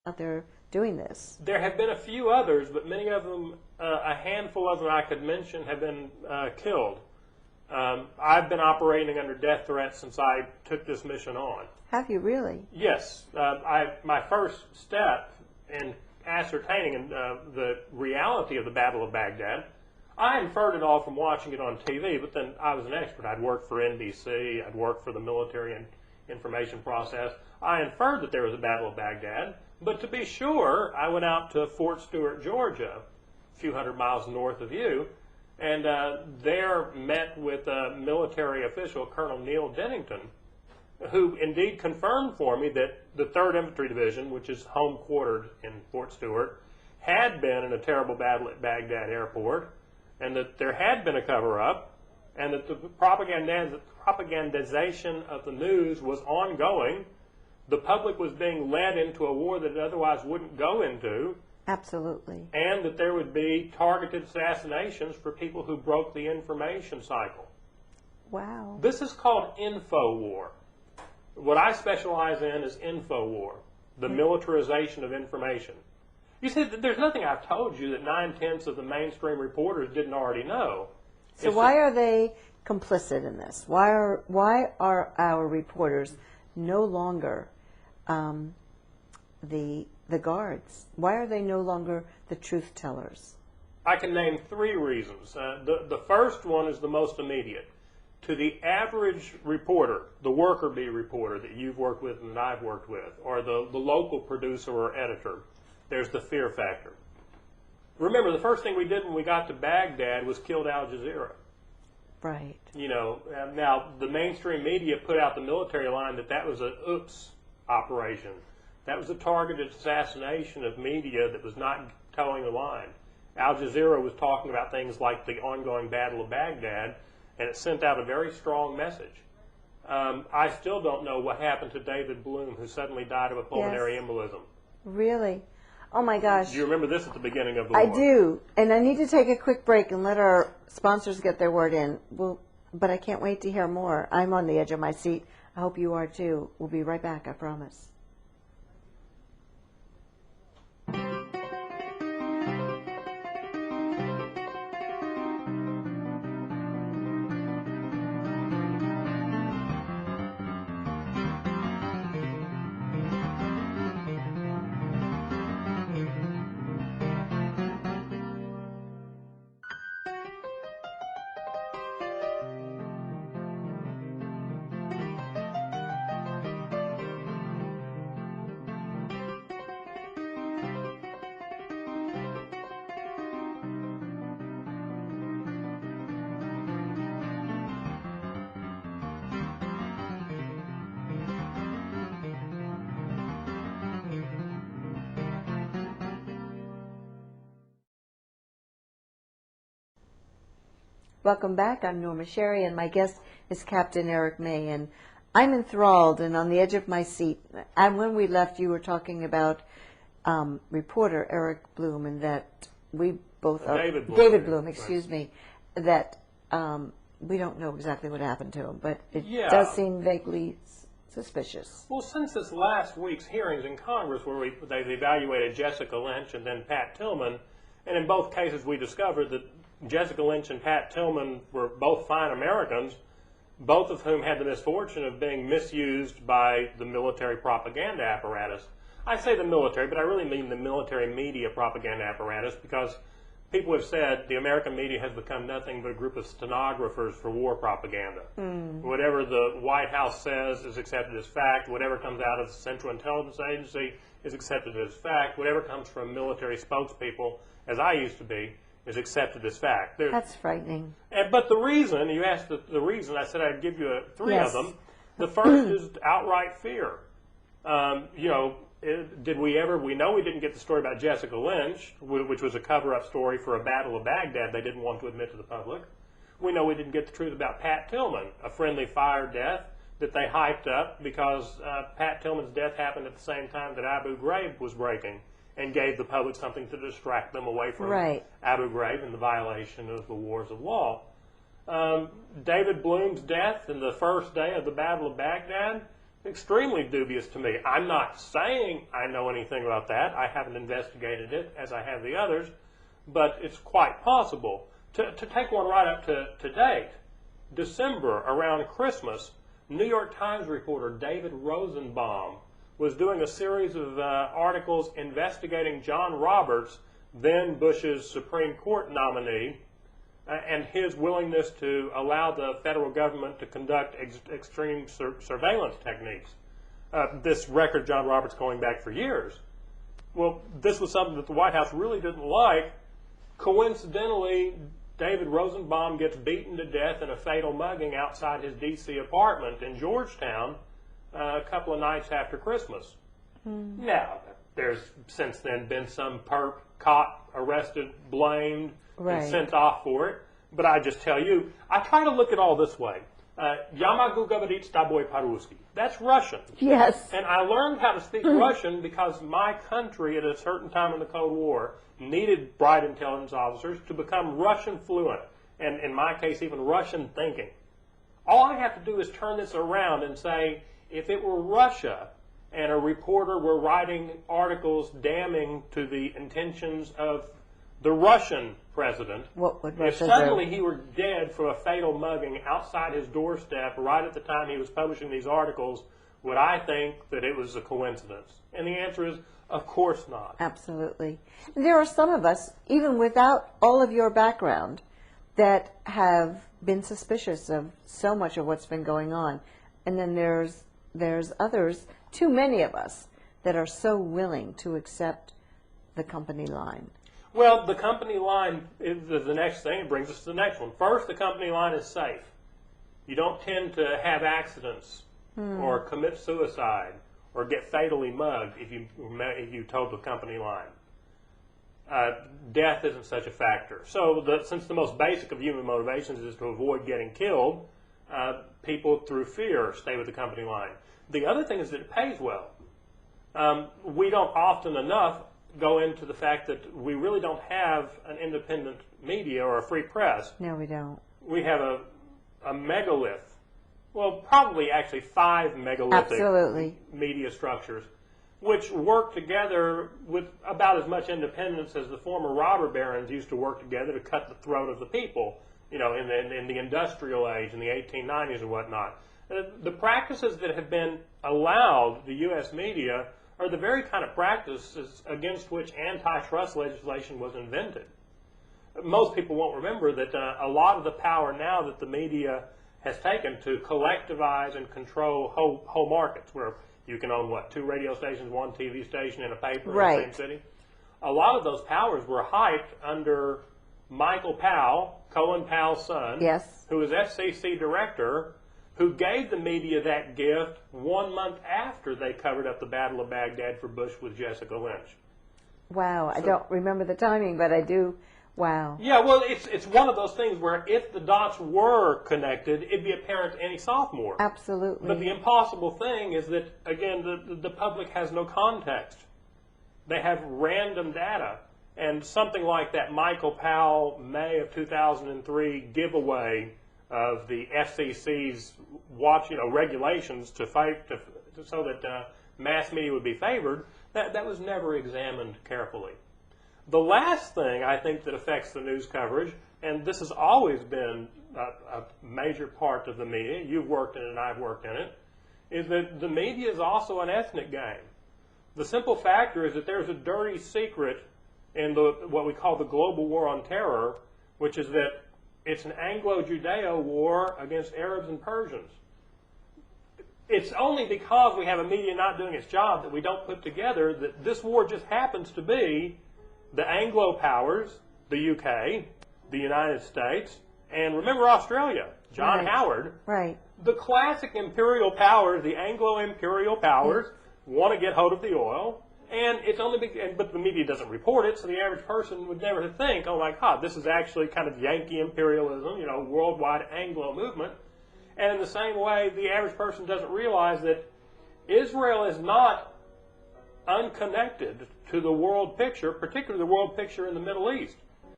out there doing this. There have been a few others, but many of them, a handful of them I could mention, have been killed. I've been operating under death threats since I took this mission on. Have you really? Yes. My first step in ascertaining the reality of the Battle of Baghdad, I inferred it all from watching it on TV, but then I was an expert. I'd worked for NBC. I'd worked for the military and information process. I inferred that there was a Battle of Baghdad, but to be sure, I went out to Fort Stewart, Georgia, a few hundred miles north of you, and there met with a military official, Colonel Neil Dennington, who indeed confirmed for me that the 3rd Infantry Division, which is home quartered in Fort Stewart, had been in a terrible battle at Baghdad Airport, and that there had been a cover-up, and that the propagandization of the news was ongoing. The public was being led into a war that it otherwise wouldn't go into. Absolutely. And that there would be targeted assassinations for people who broke the information cycle. Wow. This is called info war. What I specialize in is info war, the militarization of information. You see, there's nothing I've told you that 9/10 of the mainstream reporters didn't already know. So why are they complicit in this? Why are our reporters no longer the guards? Why are they no longer the truth tellers? I can name 3 reasons. The first one is the most immediate. To the average reporter, the worker bee reporter that you've worked with and that I've worked with, or the local producer or editor, there's the fear factor. Remember, the first thing we did when we got to Baghdad was killed Al Jazeera. Right. You know, now the mainstream media put out the military line that was an oops operation. That was a targeted assassination of media that was not towing the line. Al Jazeera was talking about things like the ongoing Battle of Baghdad, and it sent out a very strong message. I still don't know what happened to David Bloom, who suddenly died of a pulmonary embolism. Really? Oh my gosh. Do you remember this at the beginning of the war? I do. And I need to take a quick break and let our sponsors get their word in. But I can't wait to hear more. I'm on the edge of my seat. I hope you are too. We'll be right back, I promise. Welcome back. I'm Norma Sherry, and my guest is Captain Eric May, and I'm enthralled and on the edge of my seat. And when we left, you were talking about reporter Eric Bloom, and that we both are David Bloom, excuse me, that we don't know exactly what happened to him, but it does seem vaguely suspicious. Well, since this last week's hearings in Congress, where they've evaluated Jessica Lynch and then Pat Tillman, and in both cases we discovered that Jessica Lynch and Pat Tillman were both fine Americans, both of whom had the misfortune of being misused by the military propaganda apparatus. I say the military, but I really mean the military media propaganda apparatus, because people have said the American media has become nothing but a group of stenographers for war propaganda. Whatever the White House says is accepted as fact. Whatever comes out of the Central Intelligence Agency is accepted as fact. Whatever comes from military spokespeople, as I used to be, is accepted as fact. That's frightening. But the reason, you asked the reason, I said I'd give you 3 of them. The first is outright fear. You know, we know we didn't get the story about Jessica Lynch, which was a cover-up story for a Battle of Baghdad they didn't want to admit to the public. We know we didn't get the truth about Pat Tillman, a friendly fire death that they hyped up because Pat Tillman's death happened at the same time that Abu Ghraib was breaking, and gave the public something to distract them away from Abu Ghraib and the violation of the wars of law. David Bloom's death in the first day of the Battle of Baghdad extremely dubious to me. I'm not saying I know anything about that. I haven't investigated it as I have the others, but it's quite possible. To take one right up to date, December, around Christmas, New York Times reporter David Rosenbaum was doing a series of articles investigating John Roberts, then Bush's Supreme Court nominee, and his willingness to allow the federal government to conduct extreme surveillance techniques. This record, John Roberts, going back for years. Well, this was something that the White House really didn't like. Coincidentally, David Rosenbaum gets beaten to death in a fatal mugging outside his D.C. apartment in Georgetown a couple of nights after Christmas. Now, there's since then been some perp caught, arrested, blamed, and sent off for it. But I just tell you, I try to look at all this way. Я могу говорить с тобой по-русски. That's Russian. Yes. And I learned how to speak Russian because my country at a certain time in the Cold War needed bright intelligence officers to become Russian fluent, and in my case, even Russian thinking. All I have to do is turn this around and say, if it were Russia and a reporter were writing articles damning to the intentions of the Russian president, What would if Russia suddenly do? he were dead for a fatal mugging outside his doorstep right at the time he was publishing these articles, would I think that it was a coincidence? And the answer is, of course not. Absolutely. And there are some of us, even without all of your background, that have been suspicious of so much of what's been going on. And then there's others, too many of us, that are so willing to accept the company line. Well, the company line is the next thing. It brings us to the next one. First, the company line is safe. You don't tend to have accidents or commit suicide or get fatally mugged if you told the company line. Death isn't such a factor. So since the most basic of human motivations is to avoid getting killed, people through fear stay with the company line. The other thing is that it pays well. We don't often enough go into the fact that we really don't have an independent media or a free press. No, we don't. We have a megalith, well, probably actually 5 megalithic Absolutely. media structures, which work together with about as much independence as the former robber barons used to work together to cut the throat of the people, you know, in the industrial age, in the 1890s and whatnot. The practices that have been allowed the U.S. media are the very kind of practices against which antitrust legislation was invented. Most people won't remember that a lot of the power now that the media has taken to collectivize and control whole markets, where you can own, 2 radio stations, 1 TV station, and a paper in the same city? A lot of those powers were hyped under Michael Powell, Colin Powell's son, who was FCC director, who gave the media that gift 1 month after they covered up the Battle of Baghdad for Bush with Jessica Lynch. Wow, I don't remember the timing, but I do. Wow. Yeah, well, it's one of those things where if the dots were connected, it'd be apparent to any sophomore. Absolutely. But the impossible thing is that, again, the public has no context. They have random data. And something like that Michael Powell, May of 2003 giveaway of the FCC's regulations to fight so that mass media would be favored, that was never examined carefully. The last thing I think that affects the news coverage, and this has always been a major part of the media, you've worked in it and I've worked in it, is that the media is also an ethnic game. The simple factor is that there's a dirty secret in what we call the global war on terror, which is that it's an Anglo-Judeo war against Arabs and Persians. It's only because we have a media not doing its job that we don't put together that this war just happens to be the Anglo powers, the UK, the United States, and remember Australia, John Howard. Right. The classic imperial powers, the Anglo-imperial powers, want to get hold of the oil. And it's only but the media doesn't report it, so the average person would never think, oh my God, this is actually kind of Yankee imperialism, worldwide Anglo movement. And in the same way, the average person doesn't realize that Israel is not unconnected to the world picture, particularly the world picture in the Middle East.